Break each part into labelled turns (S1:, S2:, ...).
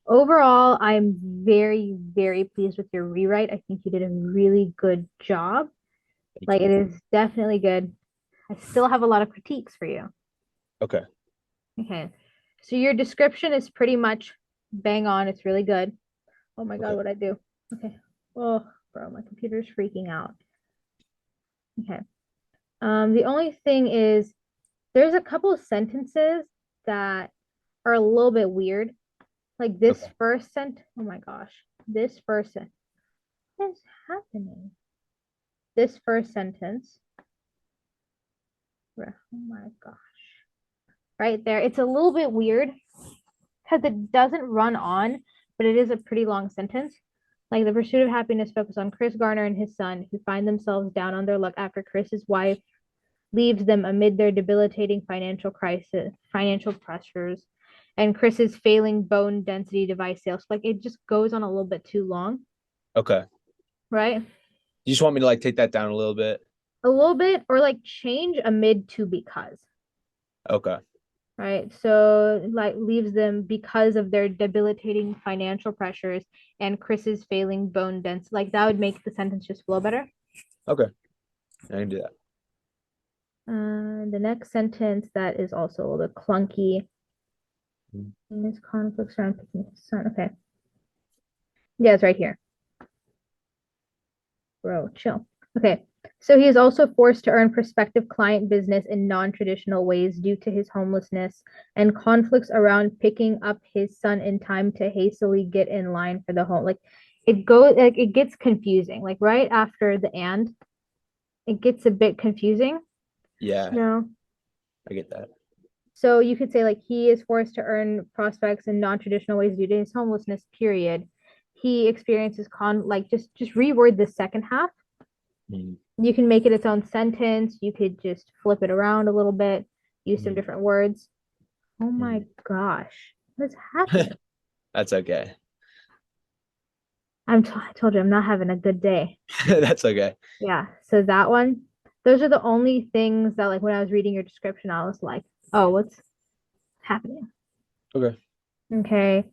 S1: Overall, I'm very, very pleased with your rewrite. I think you did a really good job.
S2: Thank
S1: Like,
S2: you.
S1: it is definitely good. I still have a lot of critiques for you.
S2: Okay.
S1: Okay. So your description is pretty much bang on. It's really good. Oh my God,
S2: Okay.
S1: what I do? Okay. Oh, bro, my computer's freaking out. Okay. The only thing is there's a couple of sentences that are a little bit weird. Like this
S2: Okay.
S1: first sent. Oh my gosh. This first sentence. What is happening? This first sentence. Oh my gosh. Right there. It's a little bit weird because it doesn't run on, but it is a pretty long sentence. Like the pursuit of happiness focus on Chris Garner and his son, who find themselves down on their luck after Chris's wife leaves them amid their debilitating financial pressures, and Chris's failing bone density device sales. Like it just goes on a little bit too long,
S2: Okay.
S1: right?
S2: You just want me to like take that down a little bit?
S1: A little bit, or like change amid to because.
S2: Okay.
S1: Right. So like leaves them because of their debilitating financial pressures and Chris's failing bone density. Like that would make the sentence just flow better.
S2: Okay. I can do that.
S1: The next sentence that is also a little bit clunky. In this conflicts around picking his son. Okay. Yeah, it's right here. Bro, chill. Okay. So he is also forced to earn prospective client business in non-traditional ways due to his homelessness and conflicts around picking up his son in time to hastily get in line for the home. Like it gets confusing. Like right after the and, it gets a bit confusing,
S2: Yeah,
S1: you know.
S2: I get that.
S1: So you could say like he is forced to earn prospects in non-traditional ways due to his homelessness, period. He experiences like just reword the second half.
S2: Mm-hmm.
S1: You can make it its own sentence. You could just flip it around a little bit, use some different words. Oh my gosh, what's happening?
S2: That's okay.
S1: I told you I'm not having a good day.
S2: That's okay.
S1: Yeah, so that one, those are the only things that like when I was reading your description, I was like, oh, what's happening?
S2: Okay.
S1: Okay,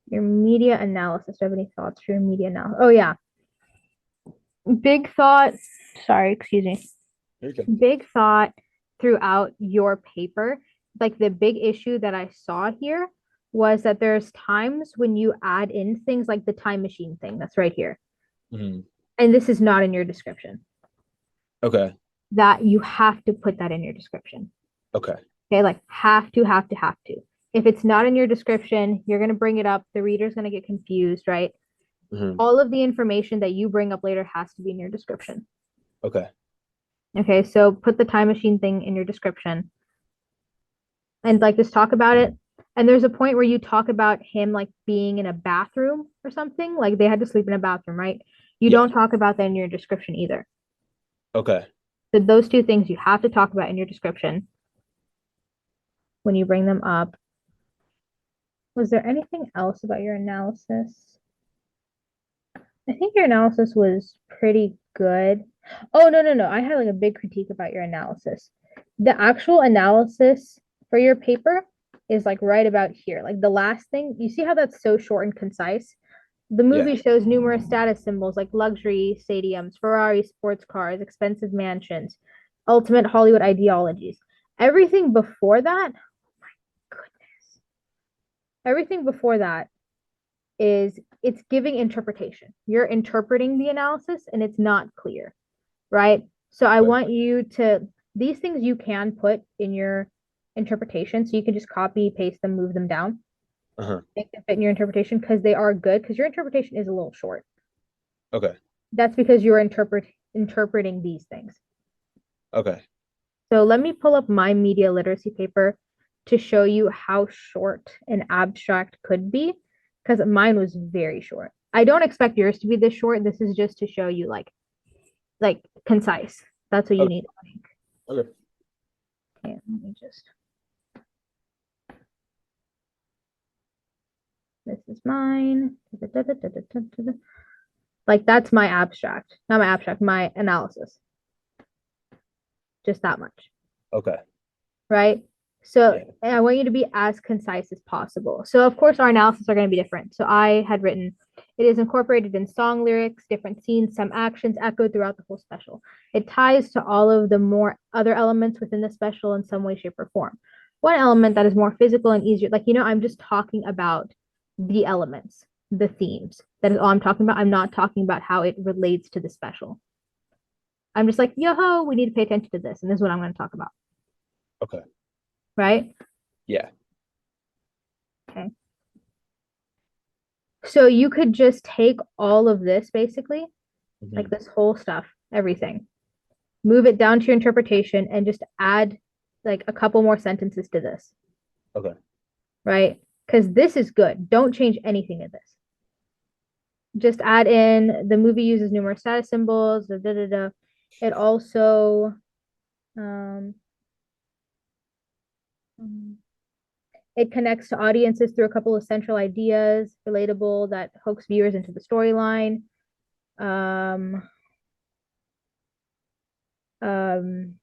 S1: your media analysis. Do you have any thoughts for your media analysis? Oh yeah, big thought. Sorry, excuse me.
S2: Okay.
S1: Big thought throughout your paper. Like the big issue that I saw here was that there's times when you add in things like the time machine thing that's right here.
S2: Mm-hmm.
S1: And this is not in your description.
S2: Okay.
S1: That you have to put that in your description.
S2: Okay.
S1: Okay, like have to, have to, have to. If it's not in your description, you're going to bring it up. The reader's going to get confused, right?
S2: Mm-hmm.
S1: All of the information that you bring up later has to be in your description.
S2: Okay.
S1: Okay, so put the time machine thing in your description and like just talk about it. And there's a point where you talk about him like being in a bathroom or something, like they had to sleep in a bathroom, right? You
S2: Yeah.
S1: don't talk about that in your description either.
S2: Okay.
S1: So those two things you have to talk about in your description when you bring them up. Was there anything else about your analysis? I think your analysis was pretty good. Oh, no, no, no. I had like a big critique about your analysis. The actual analysis for your paper is like right about here. Like the last thing, you see how that's so short and concise? The
S2: Yeah.
S1: movie shows numerous status symbols like luxury stadiums, Ferrari sports cars, expensive mansions, ultimate Hollywood ideologies. Everything before that, goodness, everything before that is it's giving interpretation. You're interpreting the analysis and it's not clear, right? So I
S2: Okay.
S1: want you to, these things you can put in your interpretation. So you can just copy, paste them, move them down,
S2: Uh-huh.
S1: make them fit in your interpretation because they are good because your interpretation is a little short.
S2: Okay.
S1: That's because you're interpreting these things.
S2: Okay.
S1: So let me pull up my media literacy paper to show you how short an abstract could be because mine was very short. I don't expect yours to be this short. This is just to show you like concise. That's what you
S2: Okay.
S1: need.
S2: Okay.
S1: Okay, let me just this is mine. Like that's my abstract. Not my abstract, my analysis. Just that much.
S2: Okay.
S1: Right? So
S2: Yeah.
S1: and I want you to be as concise as possible. So of course our analysis are going to be different. So I had written it is incorporated in song lyrics, different scenes, some actions echoed throughout the whole special. It ties to all of the more other elements within the special in some way, shape, or form. One element that is more physical and easier, like I'm just talking about the elements, the themes. That is all I'm talking about. I'm not talking about how it relates to the special. I'm just like, yo ho, we need to pay attention to this, and this is what I'm going to talk about.
S2: Okay.
S1: Right?
S2: Yeah.
S1: Okay. So you could just take all of this basically, like
S2: Mhm.
S1: this whole stuff, everything, move it down to your interpretation and just add like a couple more sentences to this,
S2: Okay.
S1: right? Because this is good. Don't change anything in this. Just add in the movie uses numerous status symbols. Da, da, da, da. It also um, it connects to audiences through a couple of central ideas, relatable that hooks viewers into the storyline. Um, um,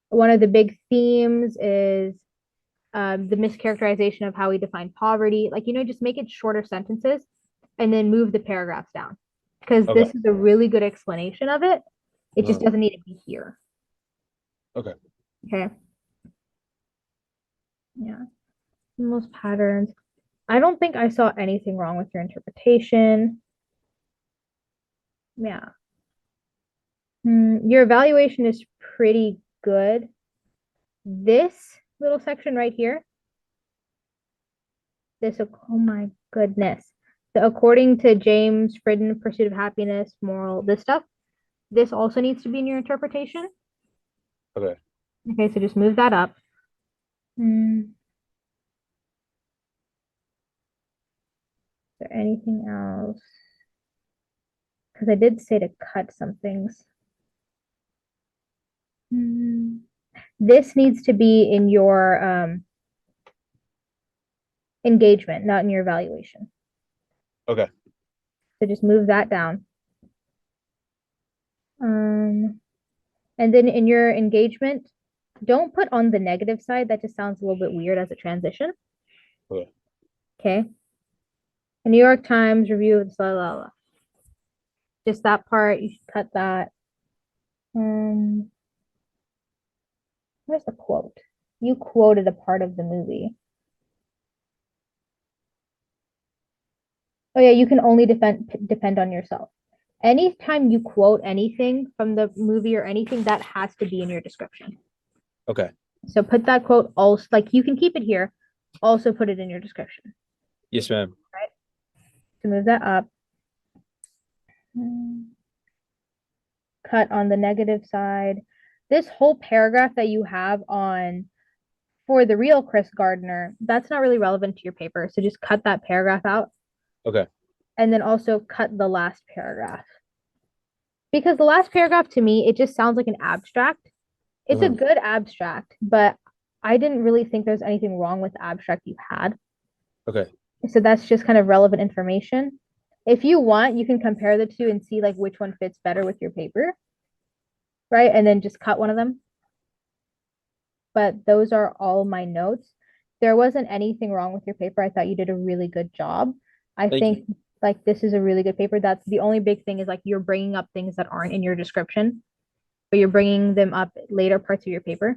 S1: One of the big themes is the mischaracterization of how we define poverty. Like, just make it shorter sentences and then move the paragraphs down because
S2: Okay.
S1: this is a really good explanation of it. It just
S2: Uh-huh.
S1: doesn't need to be here.
S2: Okay.
S1: Okay. Yeah. Most patterns. I don't think I saw anything wrong with your interpretation. Yeah. Your evaluation is pretty good. This little section right here, oh my goodness. So according to James Friden, Pursuit of Happiness, Moral, this stuff, this also needs to be in your interpretation.
S2: Okay.
S1: Okay, so just move that up. Is there anything else? Because I did say to cut some things. This needs to be in your engagement, not in your evaluation.
S2: Okay.
S1: So just move that down. And then in your engagement, don't put on the negative side. That just sounds a little bit weird as a transition.
S2: Okay.
S1: Okay. The New York Times review of blah, blah, blah. Just that part, you should cut that. Where's the quote? You quoted a part of the movie. Oh yeah, you can only depend on yourself. Anytime you quote anything from the movie or anything, that has to be in your description.
S2: Okay.
S1: So put that quote also, like you can keep it here, also put it in your description.
S2: Yes, ma'am.
S1: Right? To move that up. Cut on the negative side. This whole paragraph that you have on for the real Chris Gardner, that's not really relevant to your paper. So just cut that paragraph out.
S2: Okay.
S1: And then also cut the last paragraph. Because the last paragraph to me, it just sounds like an abstract. It's a
S2: Uh-huh.
S1: good abstract, but I didn't really think there's anything wrong with the abstract you had.
S2: Okay.
S1: So that's just kind of relevant information. If you want, you can compare the two and see like which one fits better with your paper, right? And then just cut one of them. But those are all my notes. There wasn't anything wrong with your paper. I thought you did a really good job. I
S2: Thank you.
S1: think like this is a really good paper. That's the only big thing is like you're bringing up things that aren't in your description, but you're bringing them up later parts of your paper.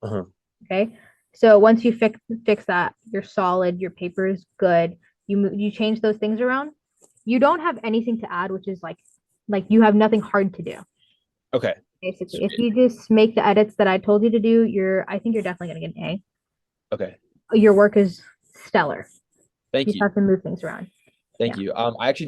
S2: Uh-huh.
S1: Okay. So once you fix that, you're solid. Your paper is good. You change those things around. You don't have anything to add, which is like you have nothing hard to do.
S2: Okay.
S1: Basically, if
S2: Sweet.
S1: you just make the edits that I told you to do, I think you're definitely gonna get an A.
S2: Okay.
S1: Your work is stellar.
S2: Thank
S1: You just
S2: you.
S1: have to move things around.
S2: Thank
S1: Yeah.
S2: you. I actually